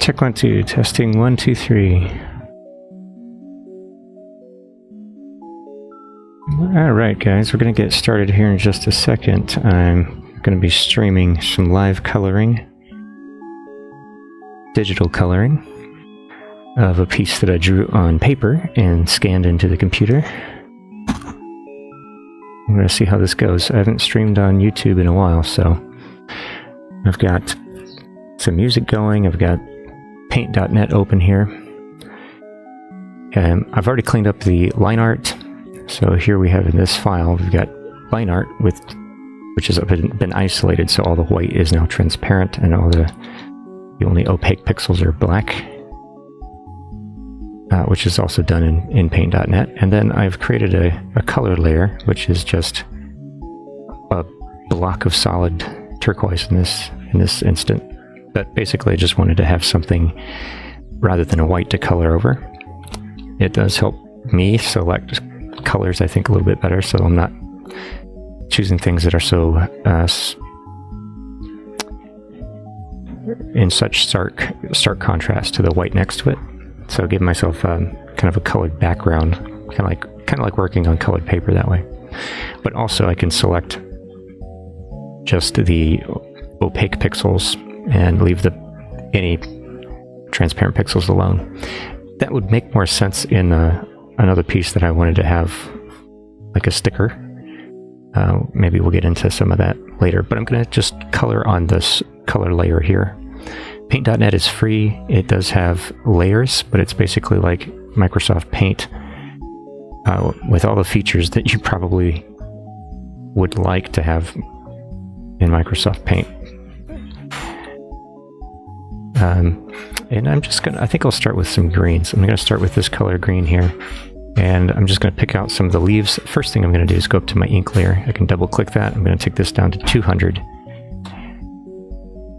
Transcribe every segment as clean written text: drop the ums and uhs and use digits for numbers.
Check 1, 2, testing 1, 2, 3. Alright guys, we're going to get started here in just a second. I'm going to be streaming some live coloring, digital coloring, of a piece that I drew on paper and scanned into the computer. I'm going to see how this goes. I haven't streamed on YouTube in a while, so I've got some music going, I've got Paint.net open here. I've already cleaned up the line art. So here we have in this file, we've got line art which has been isolated, so all the white is now transparent and all the only opaque pixels are black, which is also done in Paint.net. And then I've created a color layer, which is just a block of solid turquoise in this instant. But basically I just wanted to have something rather than a white to color over. It does help me select colors, I think, a little bit better, so I'm not choosing things that are so in such stark contrast to the white next to it. So I give myself kind of a colored background, kind of like working on colored paper that way. But also I can select just the opaque pixels and leave any transparent pixels alone. That would make more sense in another piece that I wanted to have like a sticker. Maybe we'll get into some of that later, but I'm going to just color on this color layer here. Paint.net is free. It does have layers, but it's basically like Microsoft Paint with all the features that you probably would like to have in Microsoft Paint. And I think I'll start with some greens. I'm going to start with this color green here, and I'm just going to pick out some of the leaves. First thing I'm going to do is go up to my ink layer. I can double click that. I'm going to take this down to 200.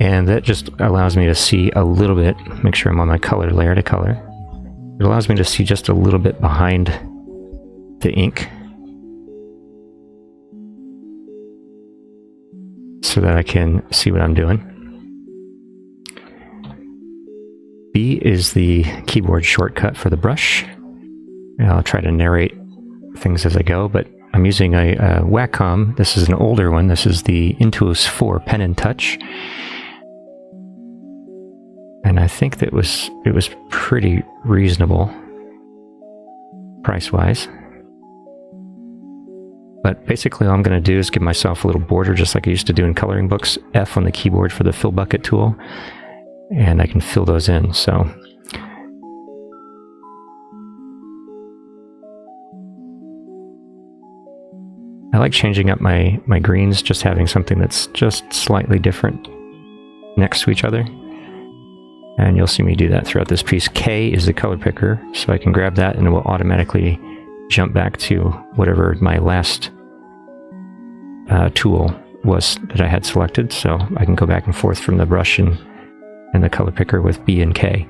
And that just allows me to see a little bit, make sure I'm on my color layer to color. It allows me to see just a little bit behind the ink, so that I can see what I'm doing. B is the keyboard shortcut for the brush. And I'll try to narrate things as I go, but I'm using a Wacom. This is an older one. This is the Intuos 4 Pen and Touch. And I think that it was pretty reasonable price-wise. But basically all I'm going to do is give myself a little border just like I used to do in coloring books. F on the keyboard for the fill bucket tool. And I can fill those in, so I like changing up my greens, just having something that's just slightly different next to each other. And you'll see me do that throughout this piece. K is the color picker, so I can grab that and it will automatically jump back to whatever my last tool was that I had selected, so I can go back and forth from the brush and the color picker with B and K.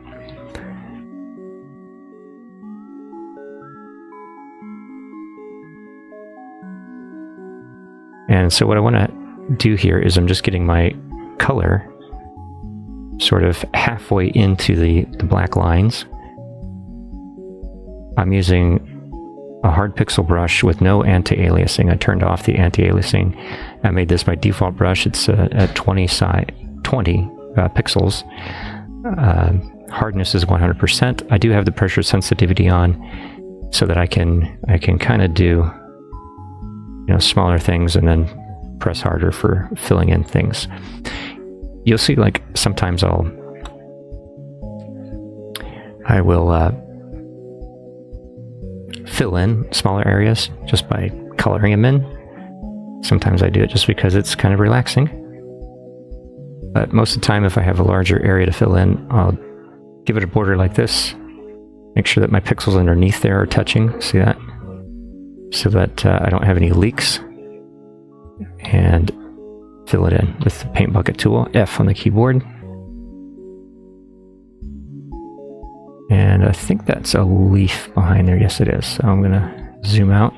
And so what I want to do here is I'm just getting my color sort of halfway into the black lines. I'm using a hard pixel brush with no anti-aliasing. I turned off the anti-aliasing. I made this my default brush. It's at 20 pixels. Hardness is 100%. I do have the pressure sensitivity on so that I can kind of do smaller things and then press harder for filling in things. You'll see, like, sometimes I will fill in smaller areas just by coloring them in. Sometimes I do it just because it's kind of relaxing. But most of the time, if I have a larger area to fill in, I'll give it a border like this. Make sure that my pixels underneath there are touching. See that? So that I don't have any leaks. And fill it in with the paint bucket tool, F on the keyboard. And I think that's a leaf behind there. Yes, it is. So I'm going to zoom out.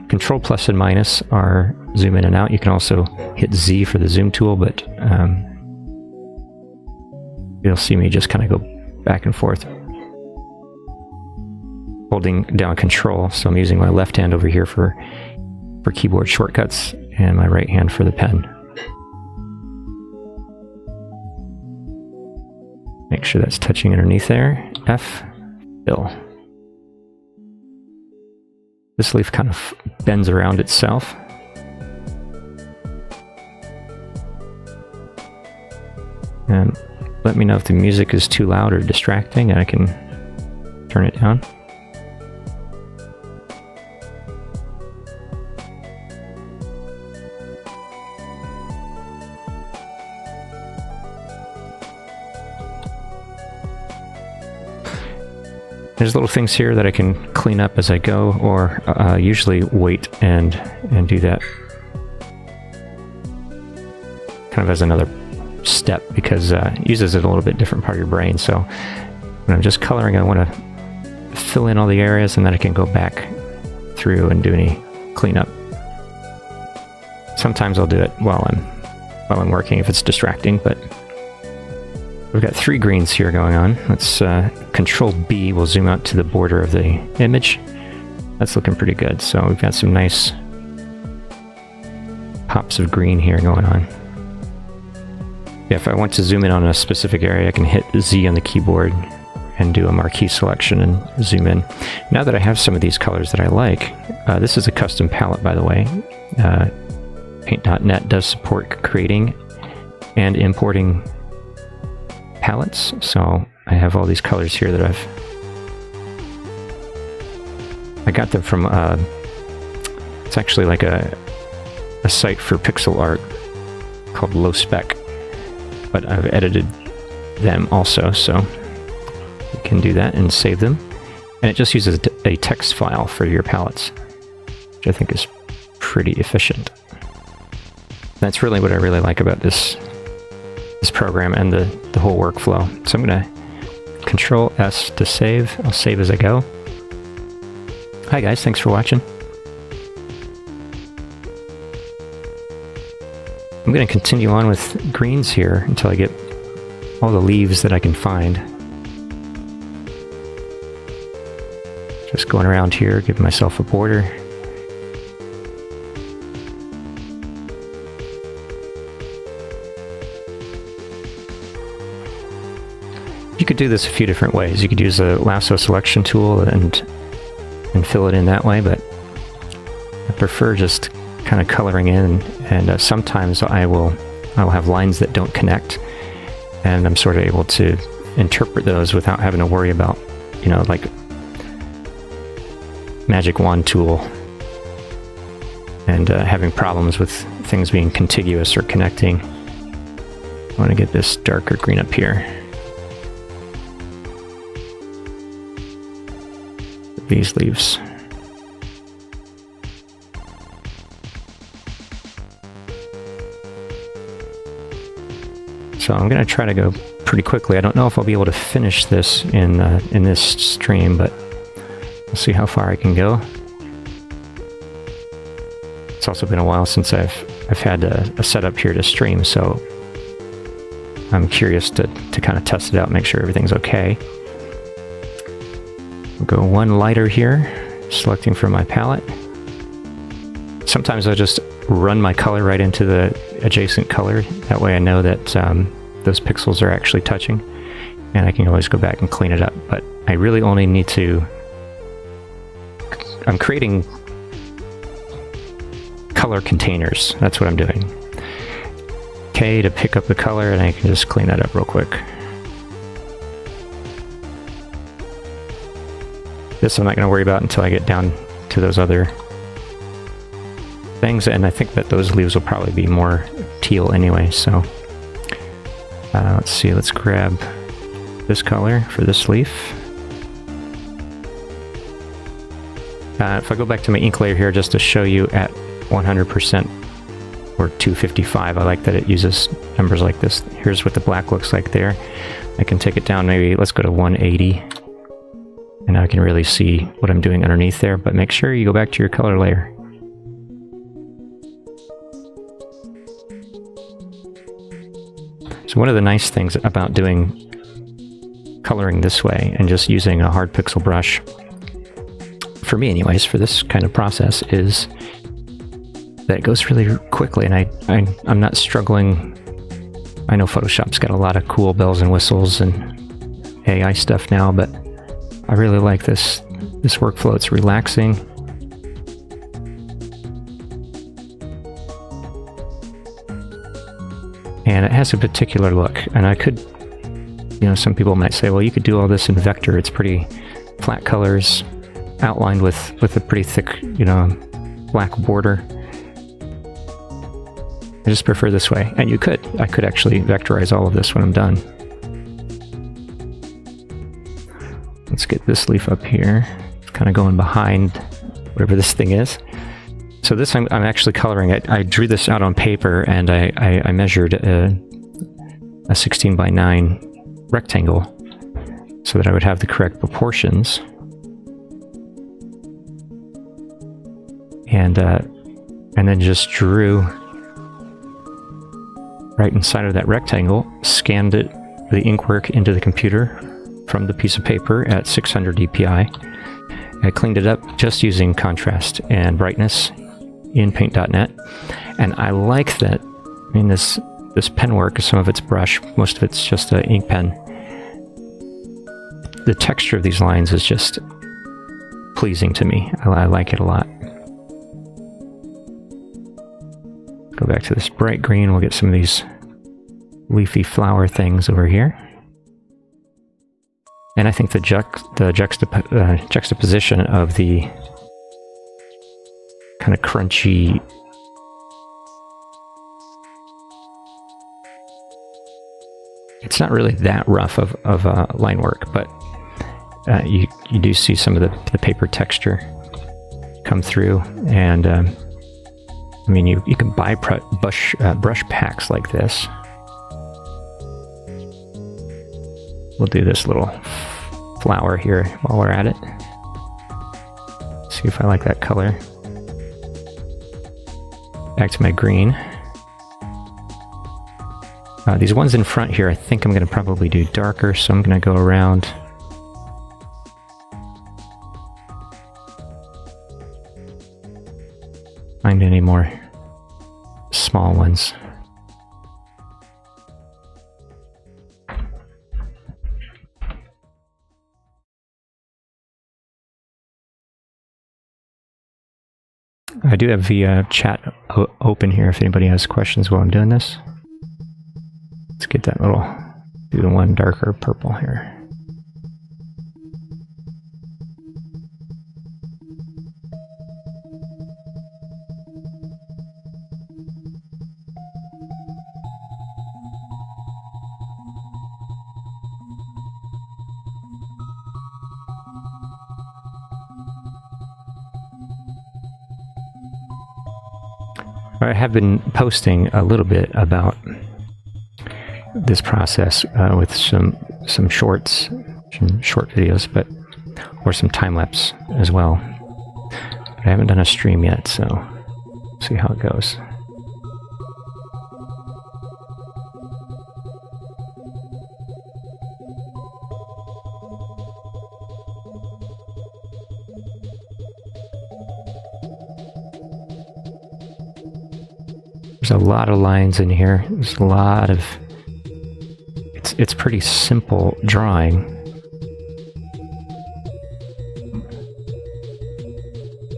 Control plus and minus are zoom in and out. You can also hit Z for the zoom tool, but you'll see me just kind of go back and forth, holding down Control. So I'm using my left hand over here for keyboard shortcuts and my right hand for the pen. Make sure that's touching underneath there. F, fill. This leaf kind of bends around itself. And let me know if the music is too loud or distracting, and I can turn it down. There's little things here that I can clean up as I go, or usually wait and do that kind of as another step, because it uses a little bit different part of your brain. So when I'm just coloring, I want to fill in all the areas, and then I can go back through and do any cleanup. Sometimes I'll do it while I'm working if it's distracting, but we've got 3 greens here going on. Let's Control B will zoom out to the border of the image. That's looking pretty good. So we've got some nice pops of green here going on. Yeah, if I want to zoom in on a specific area, I can hit Z on the keyboard and do a marquee selection and zoom in. Now that I have some of these colors that I like, this is a custom palette, by the way. Paint.net does support creating and importing palettes, so I have all these colors here that I got them from it's actually like a site for pixel art called Low Spec, but I've edited them also, so you can do that and save them. And it just uses a text file for your palettes, which I think is pretty efficient. That's really what I really like about this program and the whole workflow. So I'm going to Control S to save. I'll save as I go. Hi guys, thanks for watching. I'm going to continue on with greens here until I get all the leaves that I can find. Just going around here, giving myself a border. You could do this a few different ways. You could use a lasso selection tool and fill it in that way, but I prefer just kind of coloring in, and sometimes I'll have lines that don't connect, and I'm sort of able to interpret those without having to worry about, you know, like magic wand tool and having problems with things being contiguous or connecting. I want to get this darker green up here. These leaves. So I'm going to try to go pretty quickly. I don't know if I'll be able to finish this in this stream, but we'll see how far I can go. It's also been a while since I've had a setup here to stream, so I'm curious to kind of test it out, make sure everything's okay. I'll go one lighter here, selecting from my palette. Sometimes I'll just run my color right into the adjacent color. That way I know that those pixels are actually touching, and I can always go back and clean it up. But I really only need to... I'm creating color containers. That's what I'm doing. K to pick up the color, and I can just clean that up real quick. This I'm not going to worry about until I get down to those other things, and I think that those leaves will probably be more teal anyway, so let's see, let's grab this color for this leaf. If I go back to my ink layer here just to show you at 100% or 255, I like that it uses numbers like this. Here's what the black looks like there. I can take it down, maybe let's go to 180. And now I can really see what I'm doing underneath there, but make sure you go back to your color layer. So one of the nice things about doing coloring this way and just using a hard pixel brush, for me anyways, for this kind of process, is that it goes really quickly, and I'm not struggling. I know Photoshop's got a lot of cool bells and whistles and AI stuff now, but I really like this workflow. It's relaxing. And it has a particular look, and I could, some people might say, well, you could do all this in vector. It's pretty flat colors, outlined with a pretty thick, black border. I just prefer this way. And I could actually vectorize all of this when I'm done. Let's get this leaf up here. It's kind of going behind whatever this thing is. So this I'm actually coloring. I drew this out on paper, and I measured a 16 by 9 rectangle so that I would have the correct proportions. And then just drew right inside of that rectangle, scanned it, the inkwork, into the computer from the piece of paper at 600 dpi. I cleaned it up just using contrast and brightness in Paint.net, and I like that. I mean, this pen work, some of it's brush, most of it's just an ink pen. The texture of these lines is just pleasing to me. I like it a lot. Go back to this bright green. We'll get some of these leafy flower things over here. And I think the juxtaposition of the kind of crunchy, it's not really that rough of line work, but you do see some of the paper texture come through. And I mean, you can buy brush packs like this. We'll do this little flower here while we're at it. See if I like that color. Back to my green. These ones in front here, I think I'm going to probably do darker, so I'm going to go around. Find any more small ones. I do have the chat open here if anybody has questions while I'm doing this. Let's get that little, do the one darker purple here. I have been posting a little bit about this process with some shorts, some short videos, or some time lapse as well. But I haven't done a stream yet, so see how it goes. There's a lot of lines in here. There's a lot of... It's pretty simple drawing.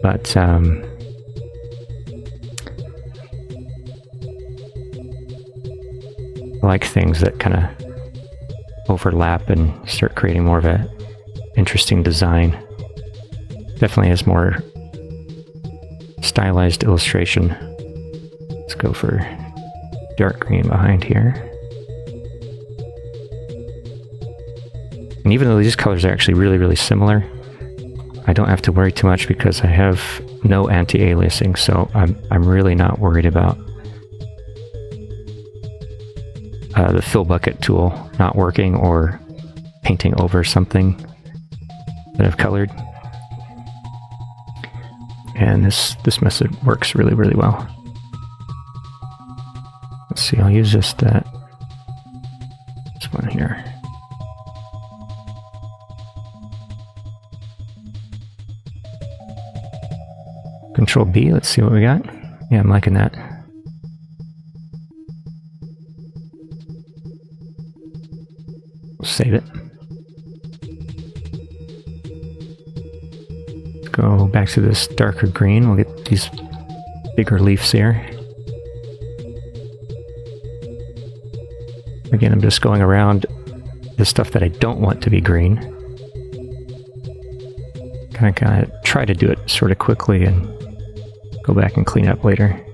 But I like things that kind of overlap and start creating more of a interesting design. Definitely has more stylized illustration. Let's go for dark green behind here. And even though these colors are actually really, really similar, I don't have to worry too much because I have no anti-aliasing, so I'm really not worried about the fill bucket tool not working or painting over something that I've colored. And this method works really, really well. Let's see, I'll use just this one here. Control B, let's see what we got. Yeah, I'm liking that. We'll save it. Let's go back to this darker green. We'll get these bigger leaves here. Again, I'm just going around the stuff that I don't want to be green. Kind of try to do it sort of quickly and go back and clean up later.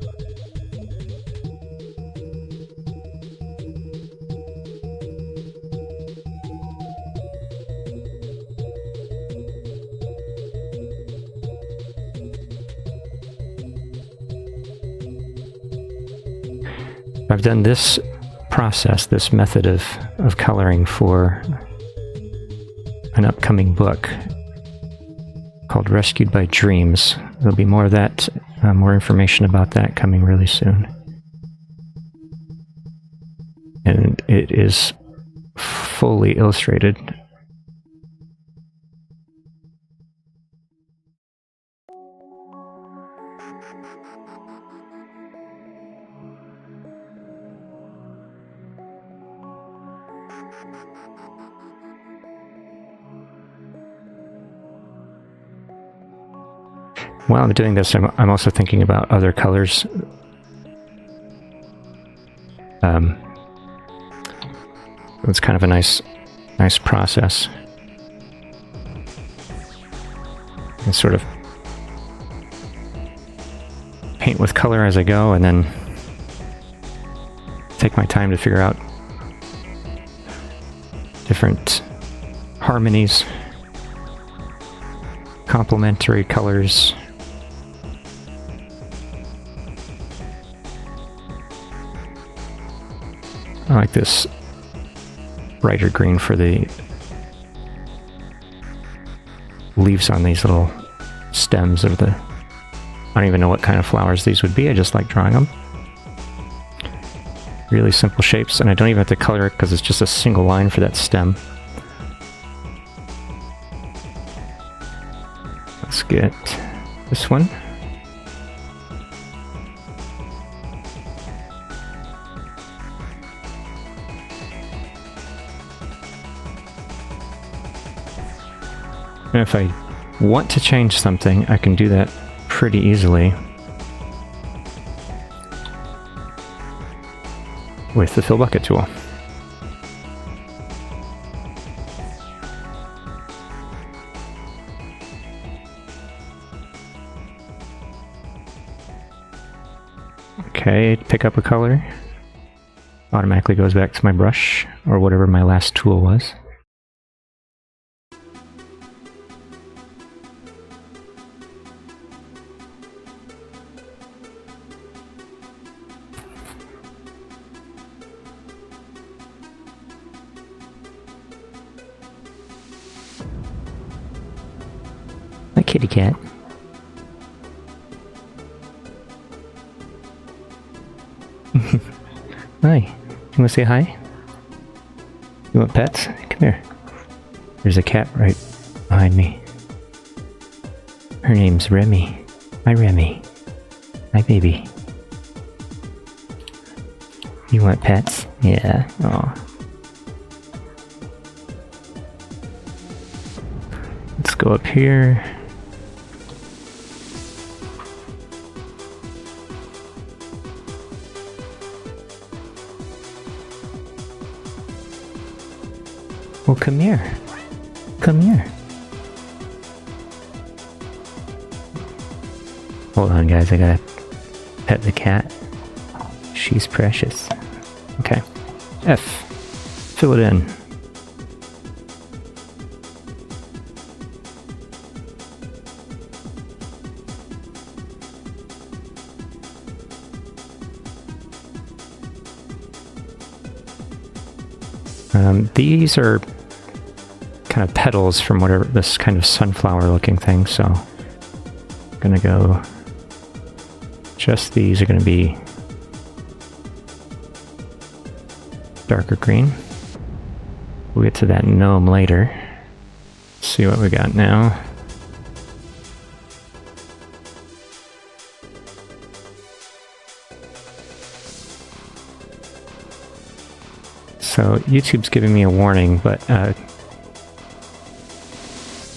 I've done this process, this method of coloring for an upcoming book called Rescued by Dreams. There'll be more of that, more information about that coming really soon. And it is fully illustrated. While I'm doing this, I'm also thinking about other colors. It's kind of a nice process. And sort of paint with color as I go, and then take my time to figure out different harmonies, complementary colors. I like this brighter green for the leaves on these little stems of the... I don't even know what kind of flowers these would be, I just like drawing them. Really simple shapes, and I don't even have to color it because it's just a single line for that stem. Let's get this one. And if I want to change something, I can do that pretty easily with the fill bucket tool. Okay, pick up a color. Automatically goes back to my brush, or whatever my last tool was. My kitty cat. Hi. You want to say hi? You want pets? Come here. There's a cat right behind me. Her name's Remy. Hi, Remy. Hi, baby. You want pets? Yeah. Aw. Let's go up here. Well, come here. Come here. Hold on, guys. I gotta pet the cat. She's precious. Okay. F. Fill it in. These are kind of petals from whatever, this kind of sunflower looking thing, so I'm gonna go, just these are gonna be darker green. We'll get to that gnome later. Let's see what we got now. So YouTube's giving me a warning, but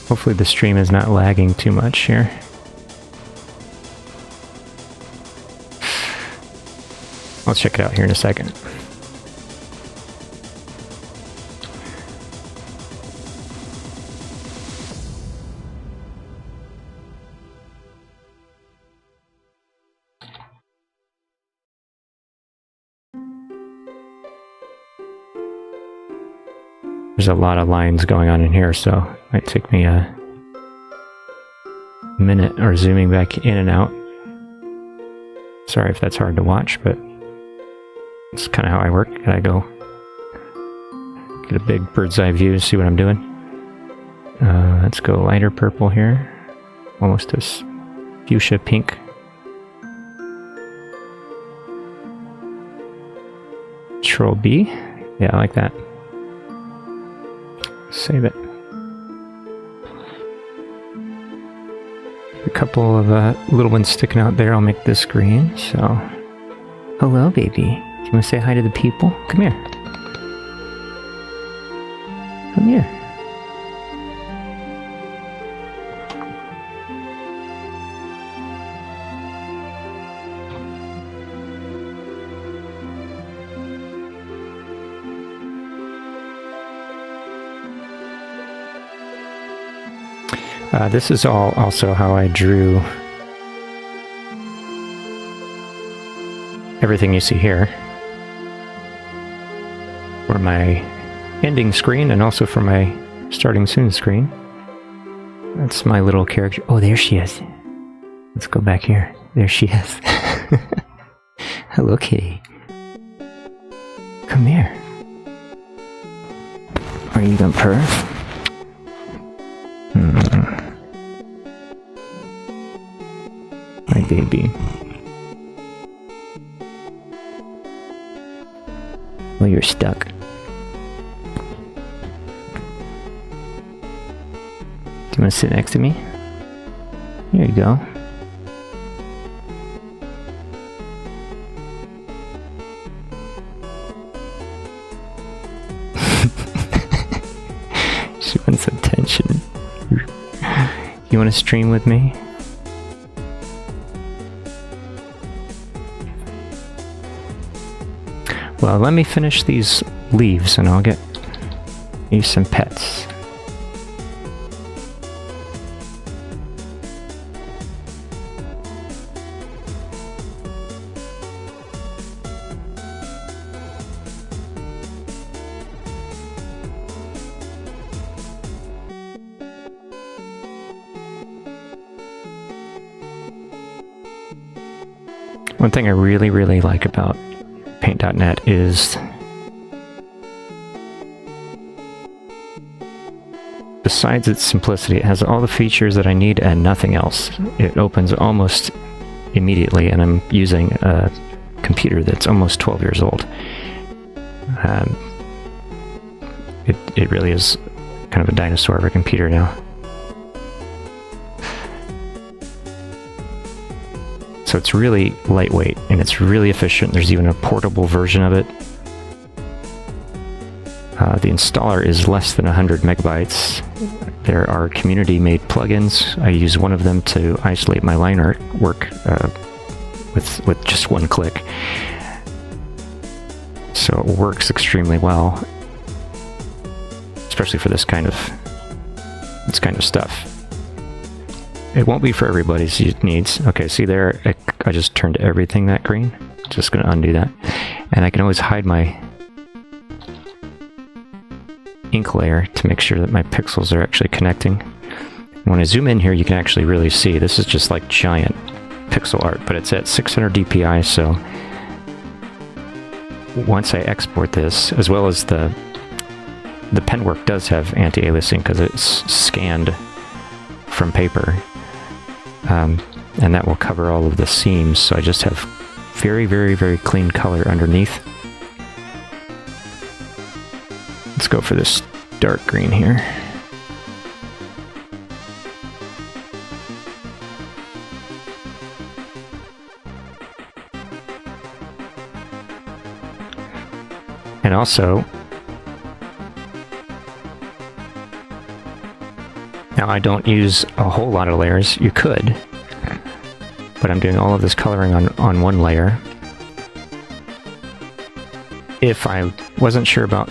hopefully the stream is not lagging too much here. I'll check it out here in a second. There's a lot of lines going on in here, so it might take me a minute or zooming back in and out. Sorry if that's hard to watch, but it's kind of how I work. I go get a big bird's eye view to see what I'm doing. Let's go lighter purple here, almost a fuchsia pink. Control B, yeah, I like that. Save it. A couple of little ones sticking out there. I'll make this green. So, hello, baby. Do you want to say hi to the people? Come here. Come here. This is also how I drew everything you see here for my ending screen and also for my starting soon screen. That's my little character. Oh, there she is. Let's go back here. There she is. Hello, kitty. Come here. Are you gonna purr? My baby. Well, you're stuck. Do you want to sit next to me? Here you go. She wants attention. You want to stream with me? Well, let me finish these leaves and I'll get you some pets. One thing I really like about Paint.net is besides its simplicity, it has all the features that I need and nothing else. It opens almost immediately, and I'm using a computer that's almost 12 years old. It really is kind of a dinosaur of a computer now. So it's really lightweight and it's really efficient. There's even a portable version of it. The installer is less than 100 megabytes. There are community-made plugins. I use one of them to isolate my line art work with just one click. So it works extremely well, especially for this kind of stuff. It won't be for everybody's needs. Okay, see there, I just turned everything that green. Just gonna undo that. And I can always hide my ink layer to make sure that my pixels are actually connecting. When I zoom in here, you can actually really see, this is just like giant pixel art, but it's at 600 dpi, so once I export this, as well as the penwork does have anti-aliasing because it's scanned from paper. And that will cover all of the seams, so I just have very clean color underneath. Let's go for this dark green here. And also, Now I don't use a whole lot of layers. You could, but I'm doing all of this coloring on one layer. If I wasn't sure about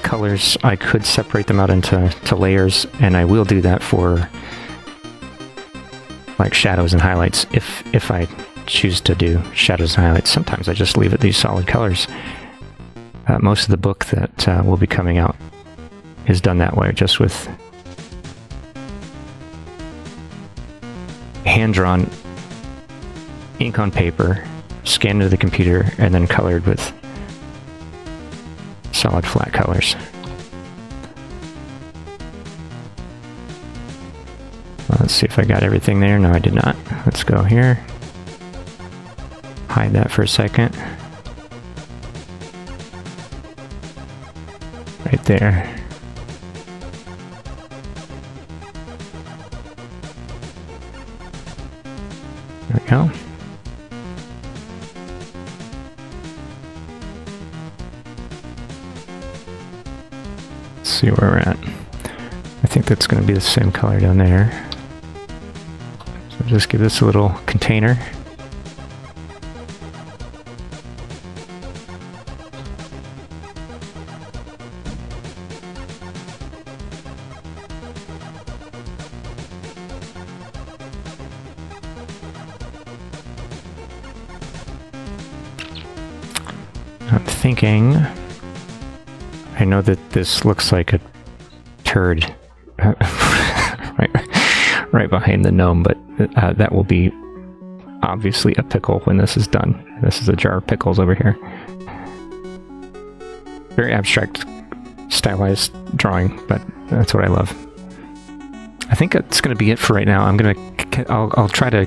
colors, I could separate them out into layers, and I will do that for like shadows and highlights if I choose to do shadows and highlights. Sometimes I just leave it these solid colors. Most of the book that will be coming out is done that way, just with hand-drawn ink on paper, scanned into the computer, and then colored with solid flat colors. Let's see if I got everything there. No, I did not. Let's go here. Hide that for a second. Right there. There we go. Let's see where we're at. I think that's going to be the same color down there. So just give this a little container. I'm thinking, I know that this looks like a turd right behind the gnome, but that will be obviously a pickle when this is done. This is a jar of pickles over here. Very abstract, stylized drawing, but that's what I love. I think that's going to be it for right now. I'll try to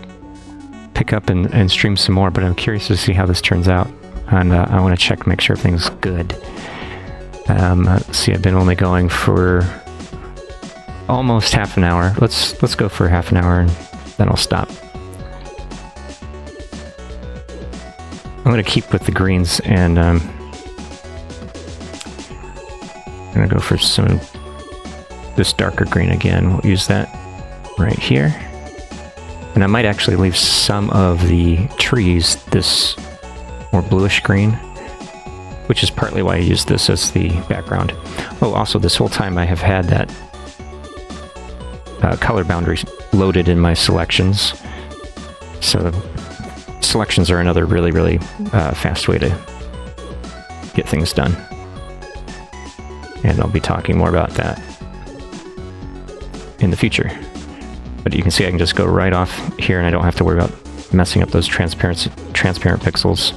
pick up and stream some more, but I'm curious to see how this turns out. And I want to check, make sure everything's good. Let's see, I've been only going for almost half an hour. Let's go for half an hour, and then I'll stop. I'm going to keep with the greens, and I'm going to go for some this darker green again. We'll use that right here. And I might actually leave some of the trees this more bluish green, which is partly why I use this as the background. Oh, also this whole time I have had that color boundaries loaded in my selections. So selections are another really fast way to get things done. And I'll be talking more about that in the future. But you can see I can just go right off here and I don't have to worry about messing up those transparent pixels.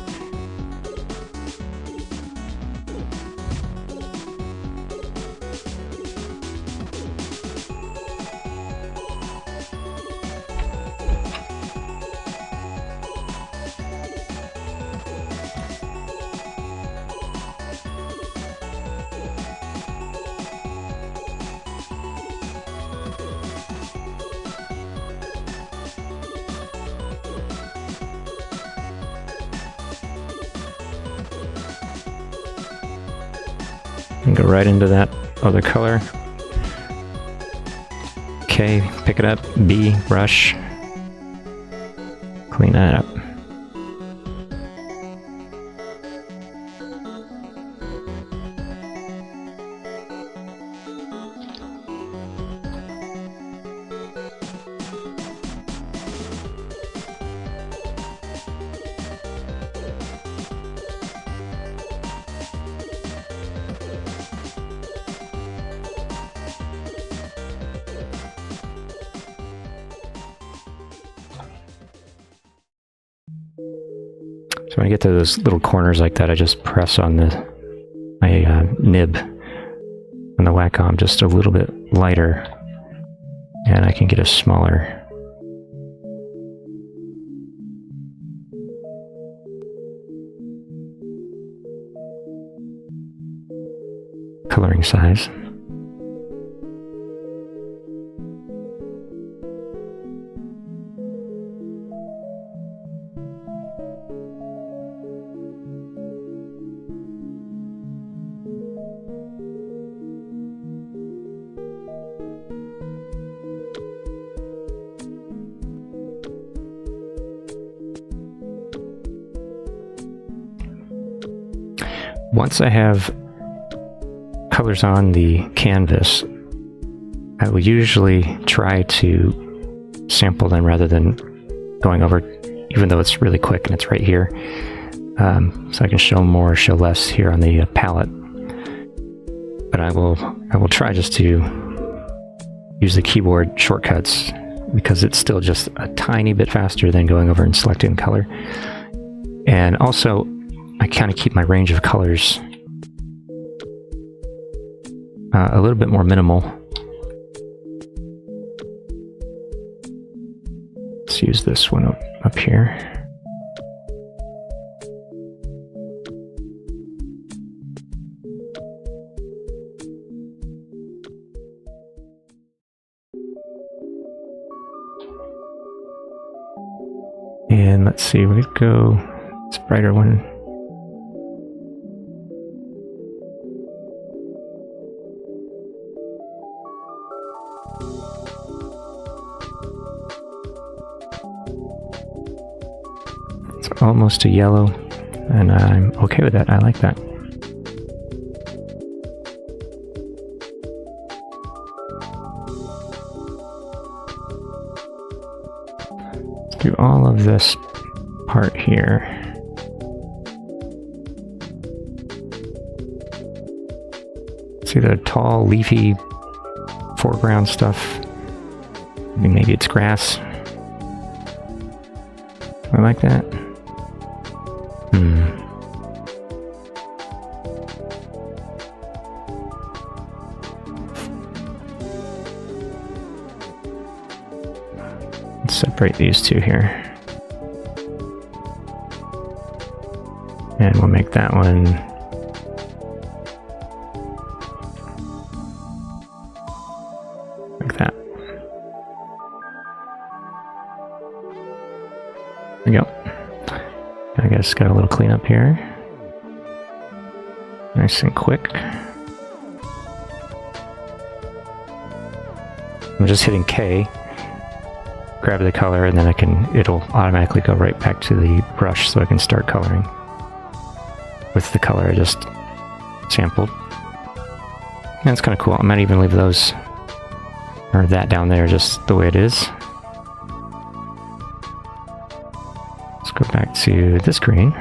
And go right into that other color. K, pick it up. B, brush. Clean that up. So when I get to those little corners like that, I just press on my nib on the Wacom just a little bit lighter, and I can get a smaller coloring size. once I have colors on the canvas, I will usually try to sample them rather than going over, even though it's really quick and it's right here. So I can show more, show less here on the palette. But I will try just to use the keyboard shortcuts because it's still just a tiny bit faster than going over and selecting color. And also, I kind of keep my range of colors a little bit more minimal. Let's use this one up here. And let's see, we could go this brighter one. It's almost a yellow, and I'm okay with that. I like that. Do all of this part here. See the tall, leafy foreground stuff? I mean, maybe it's grass. I like that. Separate these two here. And we'll make that one like that. There we go. I guess got a little cleanup here. Nice and quick. I'm just hitting K. Grab the color, and then it'll automatically go right back to the brush so I can start coloring with the color I just sampled. And it's kind of cool. I might even leave those, or that down there just the way it is. Let's go back to this green.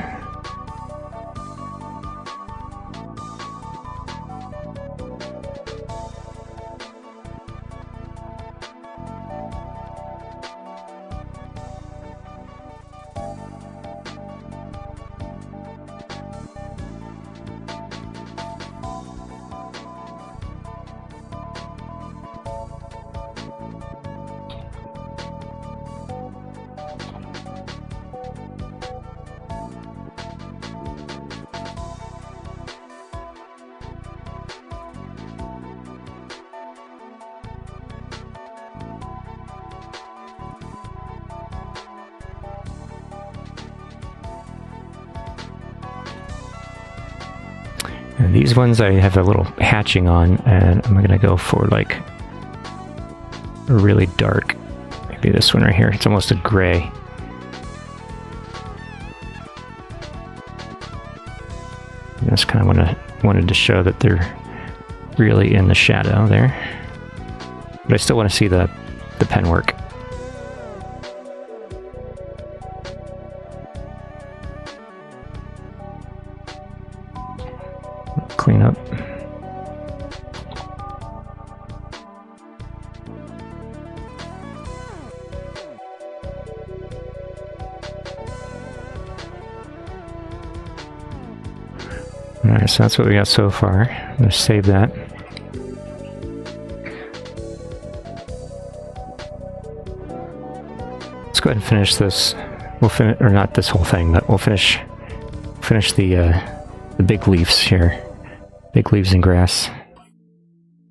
And these ones I have a little hatching on, and I'm gonna go for like a really dark, maybe this one right here. It's almost a gray. I just kind of wanted to show that they're really in the shadow there, but I still want to see the pen work. Clean up. Alright, so that's what we got so far. I'm going to save that. Let's go ahead and finish this. We'll finish, or not this whole thing, but we'll finish the big leaves here. Big leaves and grass.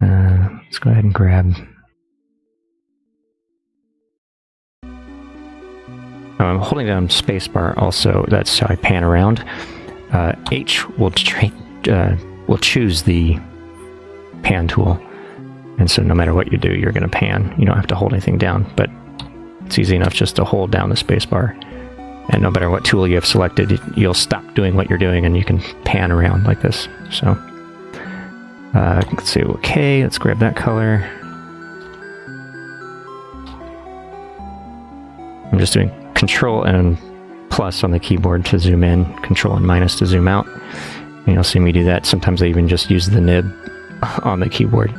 Let's go ahead and grab. I'm holding down spacebar also. That's how I pan around. H will choose the pan tool, and so no matter what you do, you're going to pan. You don't have to hold anything down, but it's easy enough just to hold down the spacebar And no matter what tool you have selected, you'll stop doing what you're doing and you can pan around like this. So let's say okay, let's grab that color. I'm just doing Control and plus on the keyboard to zoom in, Control and minus to zoom out. And you'll see me do that. Sometimes I even just use the nib on the keyboard.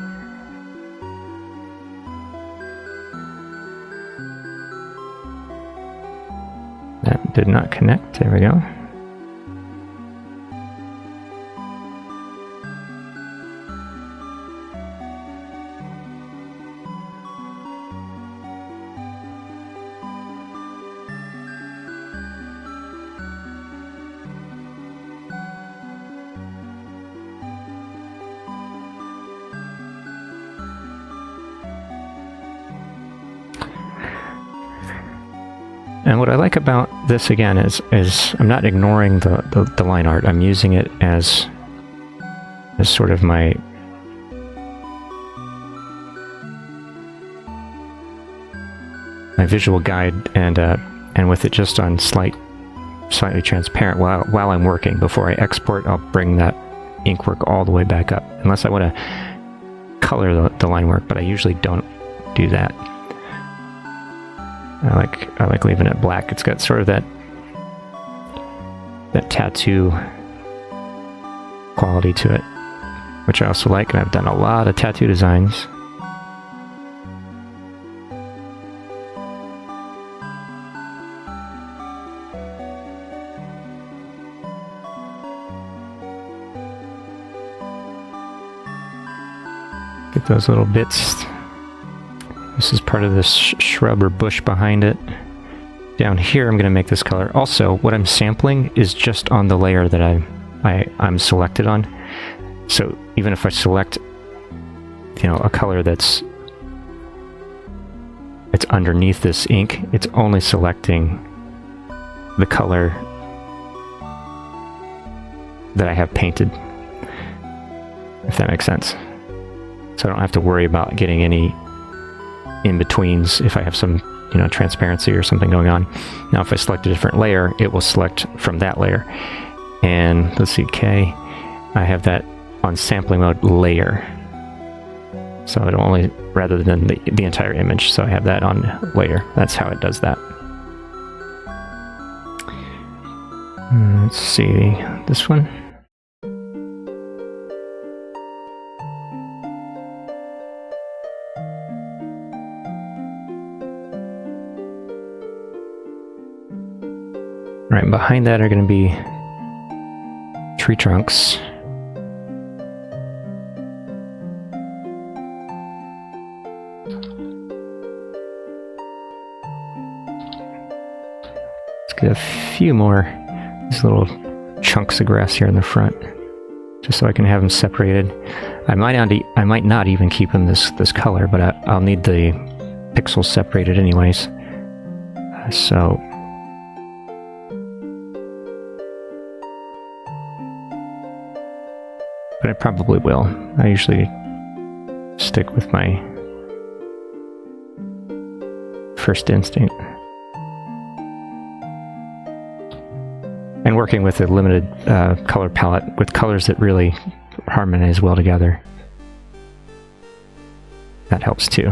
That did not connect. There we go. And what I like about this again is I'm not ignoring the line art. I'm using it as sort of my visual guide, and with it just on slightly transparent while I'm working. Before I export, I'll bring that ink work all the way back up, unless I want to color the line work, but I usually don't do that. I like leaving it black. It's got sort of that tattoo quality to it, which I also like, and I've done a lot of tattoo designs. Get those little bits. This is part of this shrub or bush behind it. Down here, I'm going to make this color. Also, what I'm sampling is just on the layer that I'm selected on. So even if I select, a color that's underneath this ink, it's only selecting the color that I have painted, if that makes sense. So I don't have to worry about getting any in-betweens if I have some, transparency or something going on. Now if I select a different layer, it will select from that layer. And let's see, K, I have that on sampling mode layer. So it only, rather than the entire image, so I have that on layer. That's how it does that. Let's see, this one. Right, behind that are going to be tree trunks. Let's get a few more these little chunks of grass here in the front, just so I can have them separated. I might not even keep them this color, but I'll need the pixels separated anyways. So. But I probably will. I usually stick with my first instinct. And working with a limited color palette with colors that really harmonize well together, that helps too.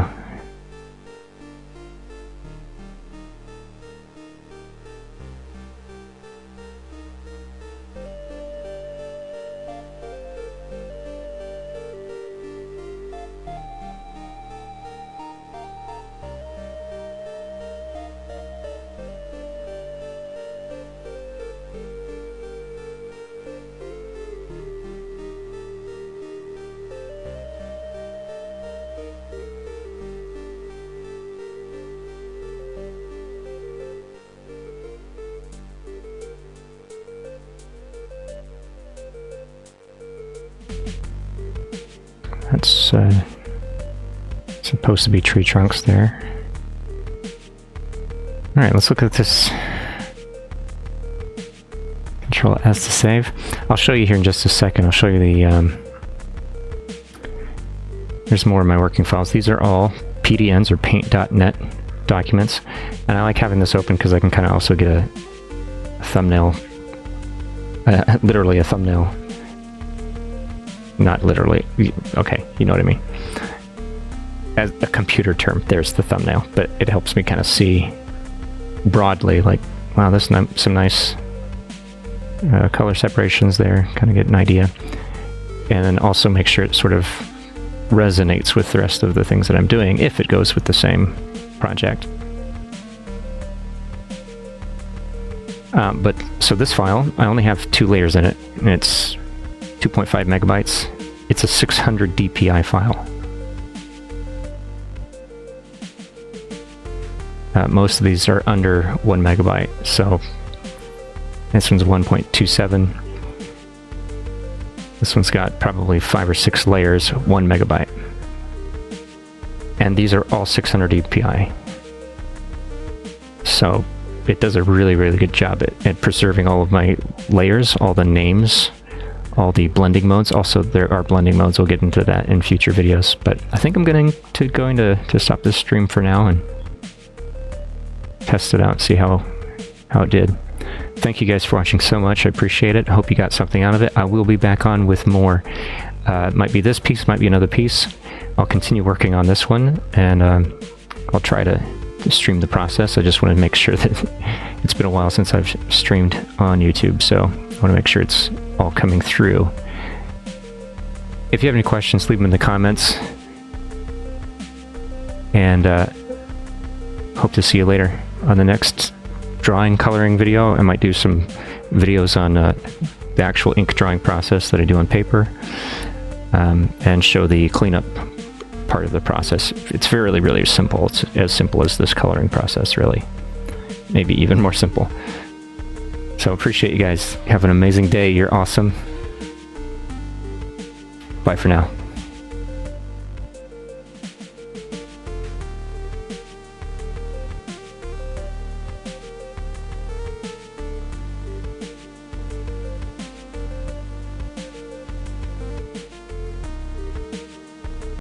That's supposed to be tree trunks there. Alright, let's look at this. Control S to save. I'll show you here in just a second. I'll show you the... There's more of my working files. These are all PDNs or paint.net documents. And I like having this open because I can kind of also get thumbnail, literally a thumbnail. Not literally, okay, you know what I mean. As a computer term, there's the thumbnail, but it helps me kind of see broadly, like, wow, there's some nice color separations there, kind of get an idea. And then also make sure it sort of resonates with the rest of the things that I'm doing, if it goes with the same project. But so this file, I only have 2 layers in it, and it's 2.5 megabytes. It's a 600 DPI file. Most of these are under 1 megabyte, so this one's 1.27. This one's got probably 5 or 6 layers, 1 megabyte. And these are all 600 DPI. So it does a really, really good job at preserving all of my layers, all the names, all the blending modes. Also, there are blending modes. We'll get into that in future videos. But I think I'm going to stop this stream for now and test it out, see how it did. Thank you guys for watching so much. I appreciate it. I hope you got something out of it. I will be back on with more. Might be this piece, might be another piece. I'll continue working on this one, and I'll try to stream the process. I just want to make sure that it's been a while since I've streamed on YouTube, so I want to make sure it's all coming through. If you have any questions, leave them in the comments, and hope to see you later on the next drawing coloring video. I might do some videos on the actual ink drawing process that I do on paper, and show the cleanup part of the process. It's really, really simple. It's as simple as this coloring process, really. Maybe even more simple. So appreciate you guys. Have an amazing day. You're awesome. Bye for now.